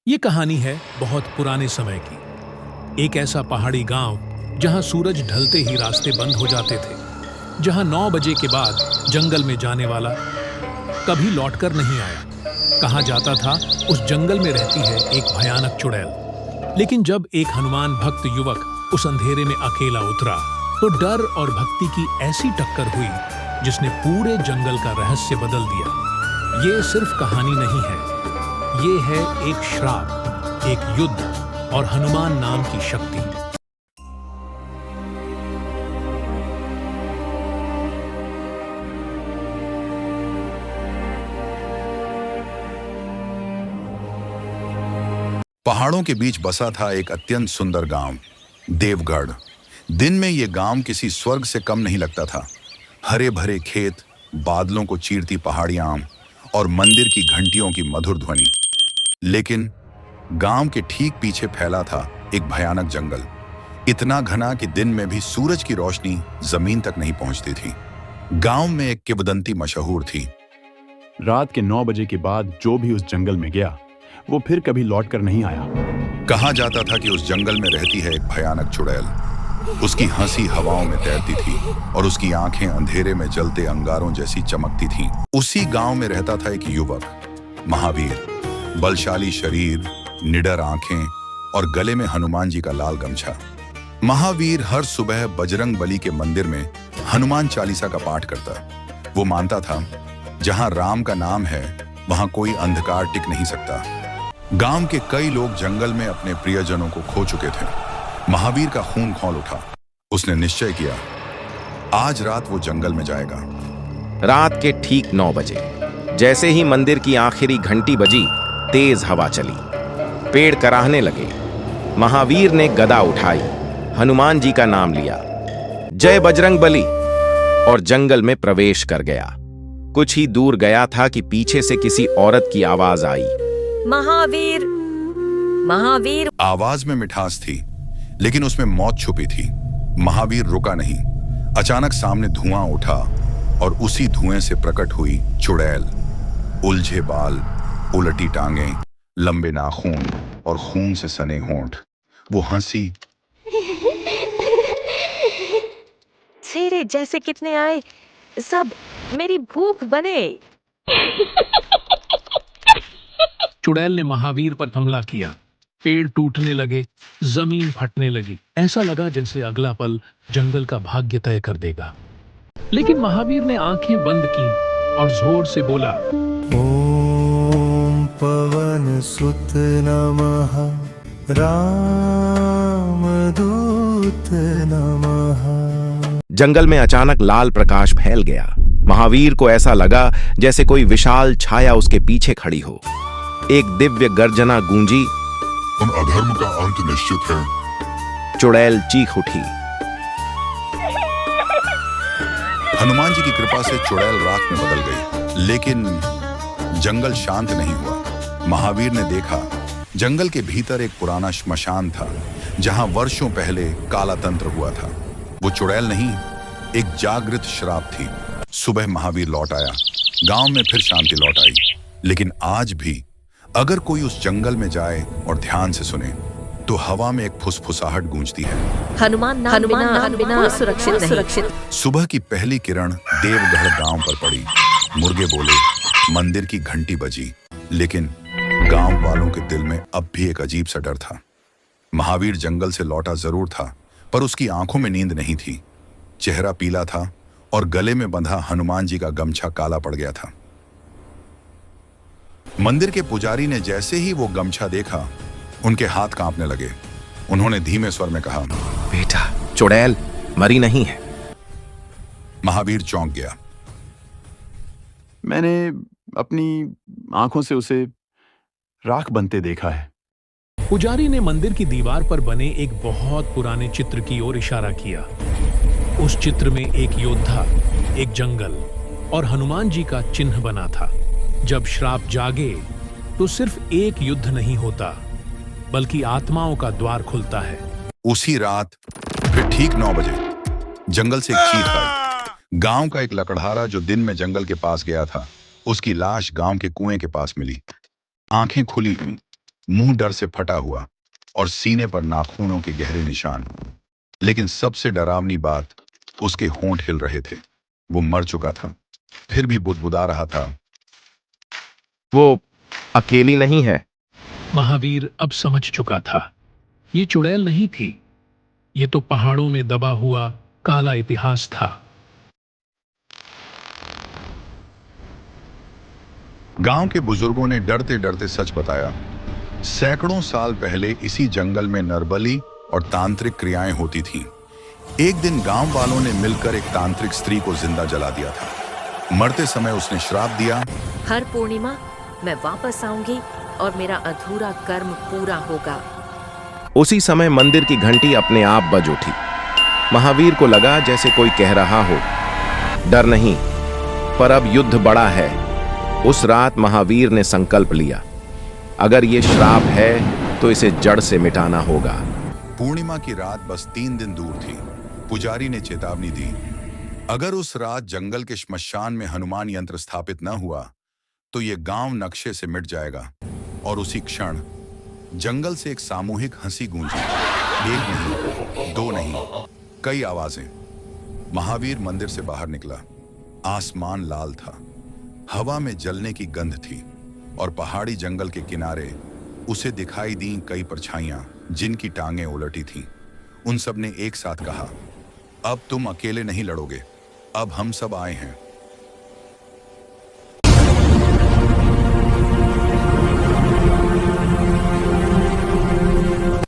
ये कहानी है बहुत पुराने समय की। एक ऐसा पहाड़ी गांव जहां सूरज ढलते ही रास्ते बंद हो जाते थे, जहां 9 बजे के बाद जंगल में जाने वाला कभी लौटकर नहीं आया। कहा जाता था उस जंगल में रहती है एक भयानक चुड़ैल। लेकिन जब एक हनुमान भक्त युवक उस अंधेरे में अकेला उतरा तो डर और भक्ति की ऐसी टक्कर हुई जिसने पूरे जंगल का रहस्य बदल दिया। ये सिर्फ कहानी नहीं है, ये है एक श्राप, एक युद्ध और हनुमान नाम की शक्ति। पहाड़ों के बीच बसा था एक अत्यंत सुंदर गांव, देवगढ़। दिन में यह गांव किसी स्वर्ग से कम नहीं लगता था। हरे भरे खेत, बादलों को चीरती पहाड़ियां और मंदिर की घंटियों की मधुर ध्वनि। लेकिन गांव के ठीक पीछे फैला था एक भयानक जंगल, इतना घना कि दिन में भी सूरज की रोशनी जमीन तक नहीं पहुंचती थी। गांव में एक किंवदंती मशहूर थी। रात के 9 बजे के बाद जो भी उस जंगल में गया वो फिर कभी लौटकर नहीं आया। कहा जाता था कि उस जंगल में रहती है एक भयानक चुड़ैल। उसकी हंसी हवाओं में तैरती थी और उसकी आंखें अंधेरे में जलते अंगारों जैसी चमकती थीं। उसी गांव में रहता था एक युवक, महावीर। बलशाली शरीर, निडर आंखें और गले में हनुमान जी का लाल गमछा। महावीर हर सुबह बजरंग बली के मंदिर में हनुमान चालीसा का पाठ करता। वो मानता था जहां राम का नाम है वहां कोई अंधकार टिक नहीं सकता। गांव के कई लोग जंगल में अपने प्रियजनों को खो चुके थे। महावीर का खून खौल उठा। उसने निश्चय किया, आज रात वो जंगल में जाएगा। रात के ठीक 9 बजे जैसे ही मंदिर की आखिरी घंटी बजी, तेज हवा चली, पेड़ कराहने लगे। महावीर ने गदा उठाई, हनुमान जी का नाम लिया, जय बजरंग बली, और जंगल में प्रवेश कर गया। कुछ ही दूर गया था कि पीछे से किसी औरत की आवाज आई, महावीर, महावीर। आवाज में मिठास थी, लेकिन उसमें मौत छुपी थी। महावीर रुका नहीं। अचानक सामने धुआं उठा और उसी धुएं से प्रकट हुई चुड़ैल। उलझे बाल, उलटी टांगें, लंबे नाखून और खून से सने होंठ। वो हंसी, तेरे जैसे कितने आए, सब मेरी भूख बने। चुड़ैल ने महावीर पर हमला किया। पेड़ टूटने लगे, जमीन फटने लगी। ऐसा लगा जैसे अगला पल जंगल का भाग्य तय कर देगा। लेकिन महावीर ने आंखें बंद की और जोर से बोला, ओम पवन सुत नमः, रामदूत नमः। जंगल में अचानक लाल प्रकाश फैल गया। महावीर को ऐसा लगा जैसे कोई विशाल छाया उसके पीछे खड़ी हो। एक दिव्य गर्जना गूंजी, अधर्म का अंत निश्चित है। चुड़ैल चीख उठी। हनुमान जी की कृपा से चुड़ैल राख में बदल गई, लेकिन जंगल शांत नहीं हुआ। महावीर ने देखा जंगल के भीतर एक पुराना श्मशान था, जहां वर्षों पहले काला तंत्र हुआ था। वो चुड़ैल नहीं, एक जागृत श्राप थी। सुबह महावीर लौट आया। गांव में फिर शांति लौट आई। लेकिन आज भी अगर कोई उस जंगल में जाए और ध्यान से सुने तो हवा में एक फुसफुसाहट गूंजती है। हनुमान नाम बिना सुरक्षित। सुबह की पहली किरण देवगढ़ गांव पर पड़ी। मुर्गे बोले, मंदिर की घंटी बजी, लेकिन गांव वालों के दिल में अब भी एक अजीब सा डर था। महावीर जंगल से लौटा जरूर था, पर उसकी आंखों में नींद नहीं थी। चेहरा पीला था और गले में बंधा हनुमान जी का गमछा काला पड़ गया था। मंदिर के पुजारी ने जैसे ही वो गमछा देखा, उनके हाथ कांपने लगे। उन्होंने धीमे स्वर में कहा, बेटा, चुड़ैल मरी नहीं है। महावीर चौंक गया। मैंने अपनी आंखों से उसे राख बनते देखा है। पुजारी ने मंदिर की दीवार पर बने एक बहुत पुराने चित्र की ओर इशारा किया। उस चित्र में एक योद्धा, एक जंगल और हनुमान जी का चिन्ह बना था। जब श्राप जागे तो सिर्फ एक युद्ध नहीं होता, बल्कि आत्माओं का द्वार खुलता है। उसी रात फिर ठीक 9 बजे जंगल से एक चीख आई। गांव का एक लकड़हारा जो दिन में जंगल के पास गया था, उसकी लाश गांव के कुएं के पास मिली। आंखें खुली हुई, मुंह डर से फटा हुआ और सीने पर नाखूनों के गहरे निशान। लेकिन सबसे डरावनी बात, उसके होंठ हिल रहे थे। वो मर चुका था, फिर भी बुदबुदा रहा था। वो अकेली नहीं है। महावीर अब समझ चुका था, ये चुड़ैल नहीं थी, ये तो पहाड़ों में दबा हुआ काला इतिहास था। गांव के बुजुर्गों ने डरते डरते सच बताया। सैकड़ों साल पहले इसी जंगल में नरबली और तांत्रिक क्रियाएं होती थीं। एक दिन गांव वालों ने मिलकर एक तांत्रिक स्त्री को जिंदा जला दिया था। मरते समय उसने श्राप दिया, हर पूर्णिमा मैं वापस आऊंगी और मेरा अधूरा कर्म पूरा होगा। उसी समय मंदिर की घंटी अपने आप बज उठी। महावीर को लगा जैसे कोई कह रहा हो, डर नहीं, पर अब युद्ध बड़ा है। उस रात महावीर ने संकल्प लिया, अगर ये श्राप है तो इसे जड़ से मिटाना होगा। पूर्णिमा की रात बस 3 दिन दूर थी। पुजारी ने चेतावनी दी, अगर उस रात जंगल के श्मशान में हनुमान यंत्र स्थापित न हुआ तो ये गांव नक्शे से मिट जाएगा। और उसी क्षण जंगल से एक सामूहिक हंसी गूंजी। एक नहीं, 2 नहीं, कई आवाजें। महावीर मंदिर से बाहर निकला। आसमान लाल था, हवा में जलने की गंध थी और पहाड़ी जंगल के किनारे उसे दिखाई दी कई परछाइयां जिनकी टांगें उलटी थीं। उन सब ने एक साथ कहा, अब तुम अकेले नहीं लड़ोगे, अब हम सब आए हैं।